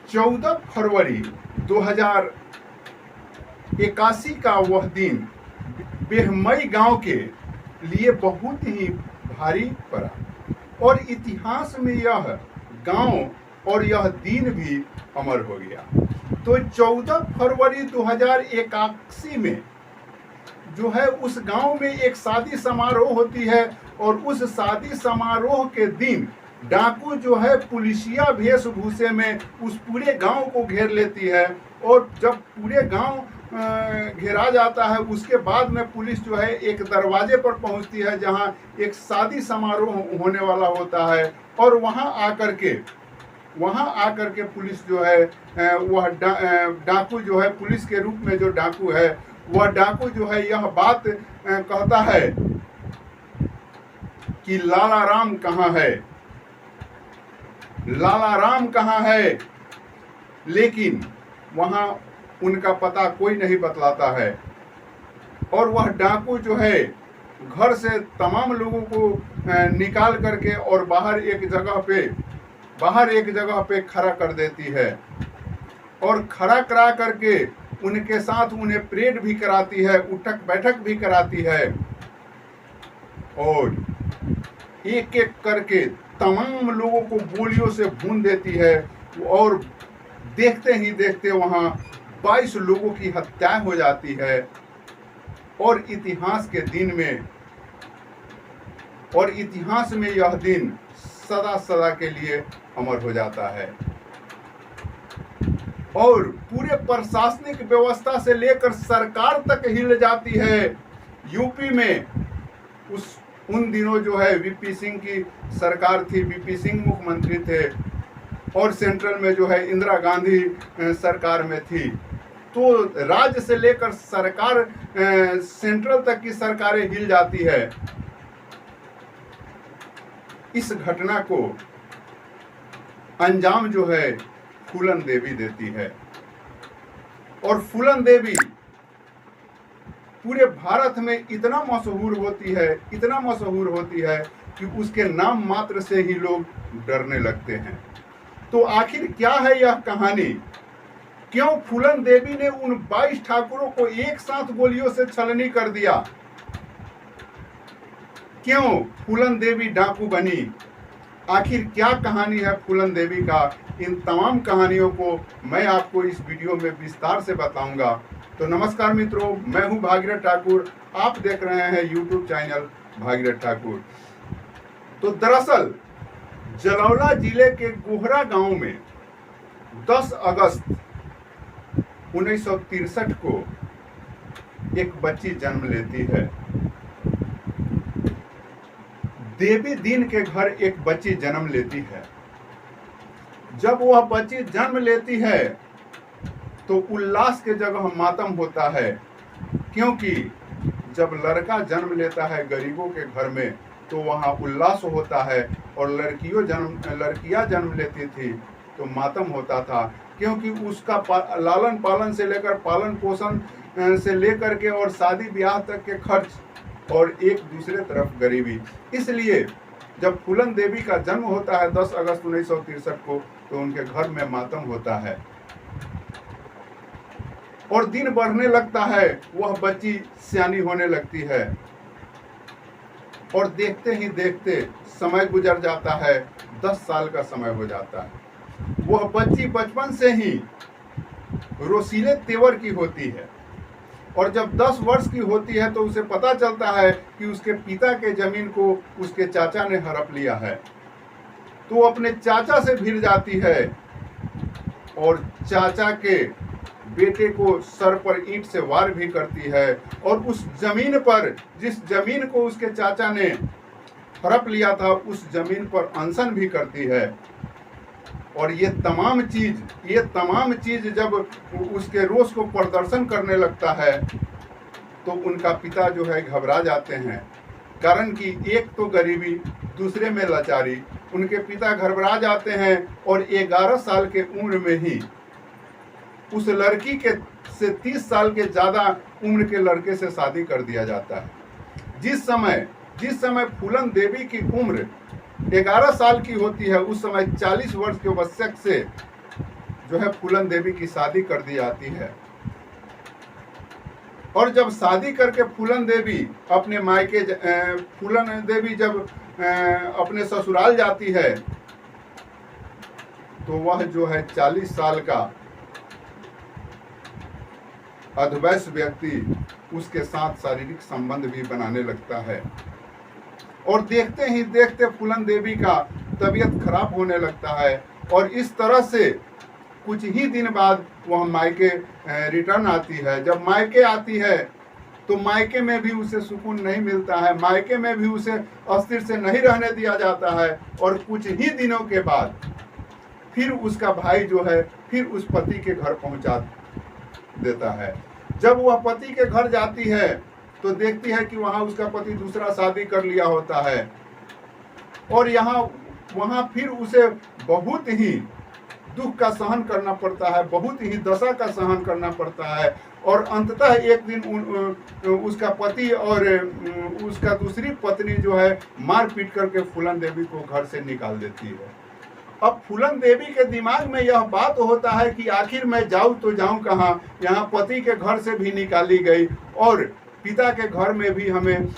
14 फरवरी 2081 का वह दिन बेहमई गांव के लिए बहुत ही भारी पड़ा और इतिहास में यह गांव और यह दिन भी अमर हो गया। तो 14 फरवरी 2081 में जो है उस गांव में एक शादी समारोह होती है और उस शादी समारोह के दिन डाकू जो है पुलिसिया वेशभूषे में उस पूरे गांव को घेर लेती है और जब पूरे गांव घेरा जाता है उसके बाद में पुलिस जो है एक दरवाजे पर पहुंचती है जहां एक शादी समारोह होने वाला होता है और वहां आकर के पुलिस जो है वह डाकू जो है पुलिस के रूप में जो डाकू है वह डाकू जो है यह बात कहता है कि लाला राम कहाँ है, लाला राम कहाँ है, लेकिन वहां उनका पता कोई नहीं बतलाता है और वह डाकू जो है घर से तमाम लोगों को निकाल करके और बाहर एक जगह पे खड़ा कर देती है और खड़ा करा करके उनके साथ उन्हें परेड भी कराती है, उठक बैठक भी कराती है और एक एक करके तमाम लोगों को गोलियों से भून देती है और देखते ही देखते वहां 22 लोगों की हत्या हो जाती है और इतिहास में यह दिन सदा सदा के लिए अमर हो जाता है और पूरे प्रशासनिक व्यवस्था से लेकर सरकार तक हिल जाती है। यूपी में उन दिनों जो है वीपी सिंह की सरकार थी, वीपी सिंह मुख्यमंत्री थे और सेंट्रल में जो है इंदिरा गांधी सरकार में थी। तो राज्य से लेकर सरकार सेंट्रल तक की सरकारें हिल जाती है। इस घटना को अंजाम जो है फूलन देवी देती है और फूलन देवी पूरे भारत में इतना मशहूर होती है कि उसके नाम मात्र से ही लोग डरने लगते हैं। तो आखिर क्या है यह कहानी? क्यों फूलन देवी ने उन 22 ठाकुरों को एक साथ गोलियों से छलनी कर दिया? क्यों फूलन देवी डाकू बनी? आखिर क्या कहानी है फूलन देवी का? इन तमाम कहानियों को मैं आपको इस वीडियो में विस्तार से बताऊंगा। तो नमस्कार मित्रों, मैं हूं भागीरथ ठाकुर, आप देख रहे हैं यूट्यूब चैनल भागीरथ ठाकुर। तो दरअसल जलौला जिले के गोहरा गांव में 10 अगस्त 1963 को एक बच्ची जन्म लेती है। देवी दीन के घर एक बच्ची जन्म लेती है। जब वह बच्ची जन्म लेती है तो उल्लास के जगह मातम होता है, क्योंकि जब लड़का जन्म लेता है गरीबों के घर में तो वहाँ उल्लास होता है और लड़कियां जन्म लेती थी तो मातम होता था, क्योंकि उसका लालन पालन से लेकर पालन पोषण से लेकर के और शादी ब्याह तक के खर्च और एक दूसरे तरफ गरीबी। इसलिए जब फूलन देवी का जन्म होता है 10 अगस्त 1963 को तो उनके घर में मातम होता है और दिन बढ़ने लगता है, वह बच्ची सियानी होने लगती है और देखते ही देखते समय गुजर जाता है, 10 साल का समय हो जाता है। वह बच्ची बचपन से ही रोसीले तेवर की होती है और जब 10 वर्ष की होती है तो उसे पता चलता है कि उसके पिता के जमीन को उसके चाचा ने हड़प लिया है। तो वो अपने चाचा से भिड़ जाती है और चाचा के बेटे को सर पर ईंट से वार भी करती है और उस जमीन पर, जिस जमीन को उसके चाचा ने हड़प लिया था, उस जमीन पर अनशन भी करती है। और ये तमाम चीज जब उसके रोष को प्रदर्शन करने लगता है तो उनका पिता जो है घबरा जाते हैं, कारण कि एक तो गरीबी, दूसरे में लाचारी। उनके पिता घबरा जाते हैं और 11 साल के उम्र में ही उस लड़की के से 30 साल के ज़्यादा उम्र के लड़के से शादी कर दिया जाता है। जिस समय फूलन देवी की उम्र 11 साल की होती है, उस समय 40 वर्ष के वयस्क से जो है फूलन देवी की शादी कर दी जाती है। और जब शादी करके फूलन देवी अपने मायके फूलन देवी जब अपने ससुराल जाती है तो वह जो है 40 साल का अधवैस व्यक्ति उसके साथ शारीरिक संबंध भी बनाने लगता है। और देखते ही देखते फूलन देवी का तबीयत खराब होने लगता है और इस तरह से कुछ ही दिन बाद वह मायके रिटर्न आती है। जब मायके आती है तो मायके में भी उसे सुकून नहीं मिलता है, मायके में भी उसे अस्थिर से नहीं रहने दिया जाता है। और कुछ ही दिनों के बाद फिर उसका भाई जो है फिर उस पति के घर पहुंचा देता है। जब वह पति के घर जाती है तो देखती है कि वहां उसका पति दूसरा शादी कर लिया होता है और वहां फिर उसे बहुत ही दुख का सहन करना पड़ता है, बहुत ही दशा का सहन करना पड़ता है। और अंततः एक दिन उसका पति और उसका दूसरी पत्नी जो है मार पीट करके फूलन देवी को घर से निकाल देती है। अब फूलन देवी के दिमाग में यह बात होता है कि आखिर मैं जाऊं तो जाऊं कहाँ, यहाँ पति के घर से भी निकाली गई और पिता के घर में भी हमें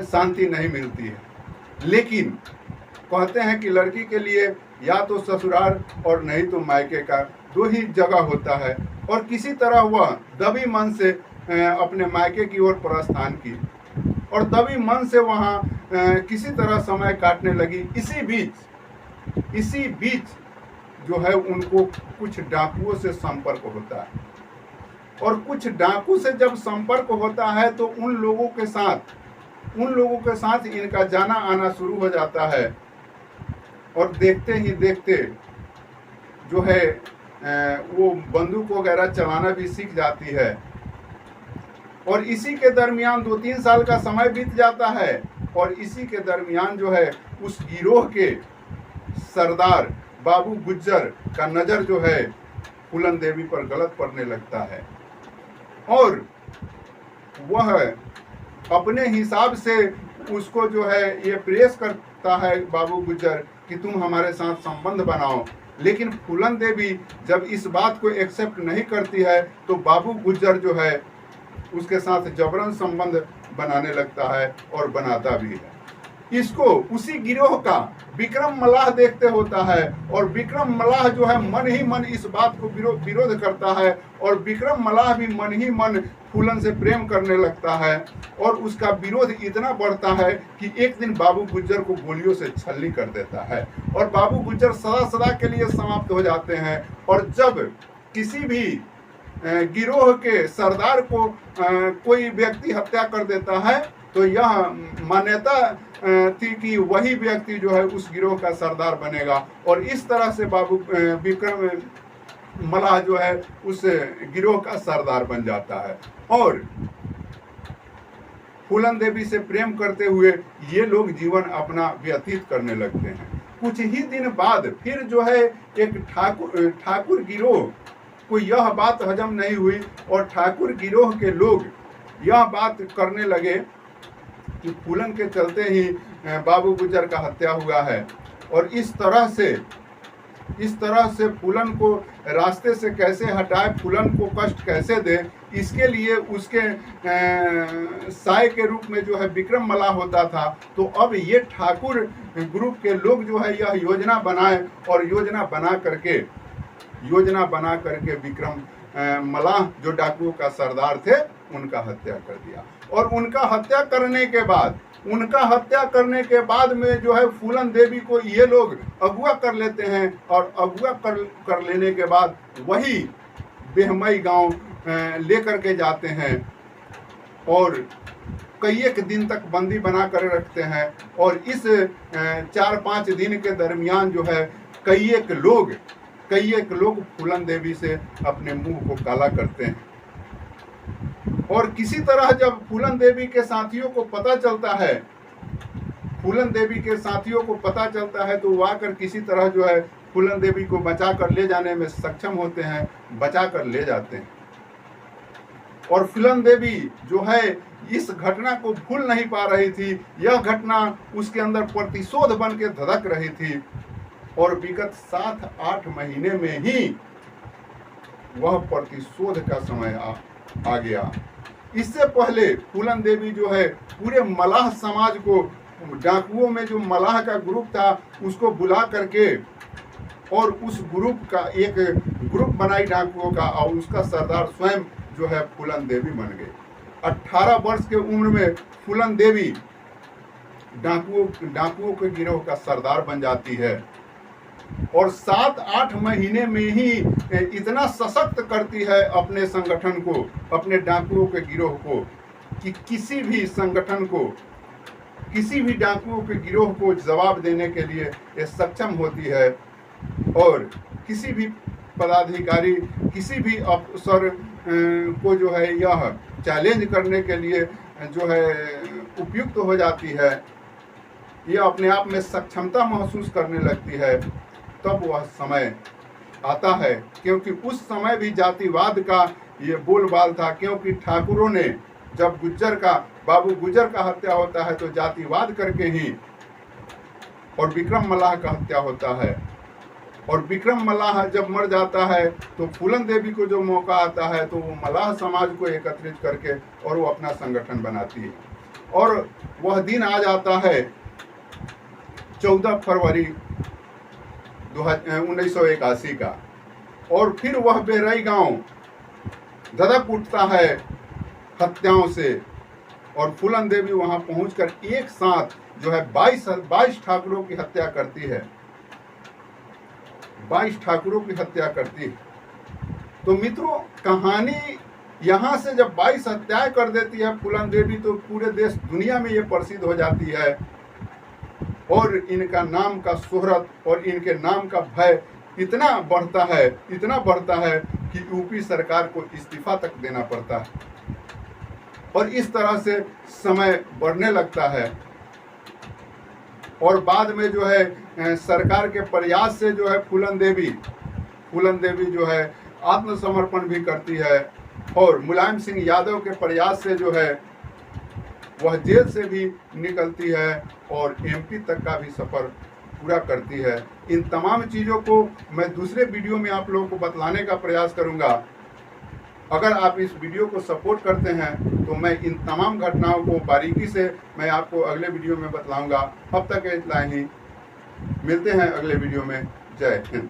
शांति नहीं मिलती है। लेकिन कहते हैं कि लड़की के लिए या तो ससुराल और नहीं तो मायके का दो ही जगह होता है। और किसी तरह वह दबी मन से अपने मायके की ओर प्रस्थान की और दबी मन से वहाँ किसी तरह समय काटने लगी। इसी बीच जो है उनको कुछ डाकुओं से संपर्क होता है और कुछ डाकू से जब संपर्क होता है तो उन लोगों के साथ इनका जाना आना शुरू हो जाता है। और देखते ही देखते जो है वो बंदूक वगैरह चलाना भी सीख जाती है। और इसी के दरमियान 2-3 साल का समय बीत जाता है और इसी के दरमियान जो है उस गिरोह के सरदार बाबू गुज्जर का नज़र जो है फूलन देवी पर गलत पड़ने लगता है और वह अपने हिसाब से उसको जो है ये प्रेस करता है बाबू गुज्जर कि तुम हमारे साथ संबंध बनाओ। लेकिन फूलन देवी जब इस बात को एक्सेप्ट नहीं करती है तो बाबू गुज्जर जो है उसके साथ जबरन संबंध बनाने लगता है और बनाता भी है। इसको उसी गिरोह का विक्रम मल्लाह देखते होता है और विक्रम मल्लाह जो है मन ही मन इस बात को विरोध करता है और विक्रम मल्लाह भी मन ही मन फूलन से प्रेम करने लगता है। और उसका विरोध इतना बढ़ता है कि एक दिन बाबू गुज्जर को गोलियों से छलनी कर देता है और बाबू गुज्जर सदा सदा के लिए समाप्त हो जाते हैं। और जब किसी भी गिरोह के सरदार को कोई व्यक्ति हत्या कर देता है तो यह मान्यता थी कि वही व्यक्ति जो है उस गिरोह का सरदार बनेगा। और इस तरह से बाबू विक्रम मल्लाह जो है उस गिरोह का सरदार बन जाता है। और फूलन देवी से प्रेम करते हुए ये लोग जीवन अपना व्यतीत करने लगते हैं। कुछ ही दिन बाद फिर जो है एक ठाकुर गिरोह को यह बात हजम नहीं हुई और ठाकुर गिरोह के लोग यह बात करने लगे कि फूलन के चलते ही बाबू गुज्जर का हत्या हुआ है और इस तरह से फूलन को रास्ते से कैसे हटाए, फूलन को कष्ट कैसे दे, इसके लिए उसके साय के रूप में जो है विक्रम मल्लाह होता था। तो अब ये ठाकुर ग्रुप के लोग जो है यह योजना बनाए और योजना बना करके विक्रम मल्लाह जो डाकुओं का सरदार थे उनका हत्या कर दिया। और उनका हत्या करने के बाद में जो है फूलन देवी को ये लोग अगुआ कर लेते हैं और अगुआ कर लेने के बाद वही बेहमई गांव लेकर के जाते हैं और कई एक दिन तक बंदी बना कर रखते हैं। और इस 4-5 दिन के दरमियान जो है कई एक लोग फूलन देवी से अपने मुंह को काला करते हैं। और किसी तरह जब फूलन देवी के साथियों को पता चलता है तो वो आकर किसी तरह जो है फूलन देवी को बचा कर ले जाने में सक्षम होते हैं, बचा कर ले जाते हैं। और फूलन देवी जो है इस घटना को भूल नहीं पा रही थी। यह घटना उसके अंदर प्रतिशोध बन के धधक रही थी और विगत 7-8 महीने में ही वह प्रतिशोध का समय आ गया। इससे पहले फूलन देवी जो है पूरे मलाह समाज को, डाकुओं में जो मलाह का ग्रुप था उसको बुला करके और उस ग्रुप का एक ग्रुप बनाई डाकुओं का, और उसका सरदार स्वयं जो है फूलन देवी बन गई। 18 वर्ष के उम्र में फूलन देवी डाकुओं के गिरोह का सरदार बन जाती है और 7-8 महीने में ही इतना सशक्त करती है अपने संगठन को, अपने डाकुओं के गिरोह को, कि किसी भी संगठन को, किसी भी डाकुओं के गिरोह को जवाब देने के लिए ये सक्षम होती है। और किसी भी पदाधिकारी, किसी भी अफसर को जो है यह चैलेंज करने के लिए जो है उपयुक्त हो जाती है, यह अपने आप में सक्षमता महसूस करने लगती है। तब वह समय आता है, क्योंकि उस समय भी जातिवाद का ये बोलबाल था, क्योंकि ठाकुरों ने जब बाबू गुज्जर का हत्या होता है तो जातिवाद करके ही, और विक्रम मल्लाह का हत्या होता है, और विक्रम मल्लाह जब मर जाता है तो फूलन देवी को जो मौका आता है तो वो मल्लाह समाज को एकत्रित करके और वो अपना संगठन बनाती है। और वह दिन आ जाता है 14 फरवरी 1981 का, और फिर वह बेरई गांव धधक उठता है हत्याओं से, और फूलन देवी वहां पहुंचकर एक साथ जो है 22 ठाकुरों की हत्या करती है, 22 ठाकुरों की हत्या करती है। तो मित्रों, कहानी यहाँ से जब 22 हत्याएं कर देती है फूलन देवी, तो पूरे देश दुनिया में ये प्रसिद्ध हो जाती है, और इनका नाम का शोहरत और इनके नाम का भय इतना बढ़ता है कि यूपी सरकार को इस्तीफा तक देना पड़ता है। और इस तरह से समय बढ़ने लगता है, और बाद में जो है सरकार के प्रयास से जो है फूलन देवी जो है आत्मसमर्पण भी करती है, और मुलायम सिंह यादव के प्रयास से जो है वह जेल से भी निकलती है और एमपी तक का भी सफ़र पूरा करती है। इन तमाम चीज़ों को मैं दूसरे वीडियो में आप लोगों को बतलाने का प्रयास करूंगा। अगर आप इस वीडियो को सपोर्ट करते हैं तो मैं इन तमाम घटनाओं को बारीकी से मैं आपको अगले वीडियो में बतलाऊंगा। अब तक इतना ही, मिलते हैं अगले वीडियो में। जय हिंद।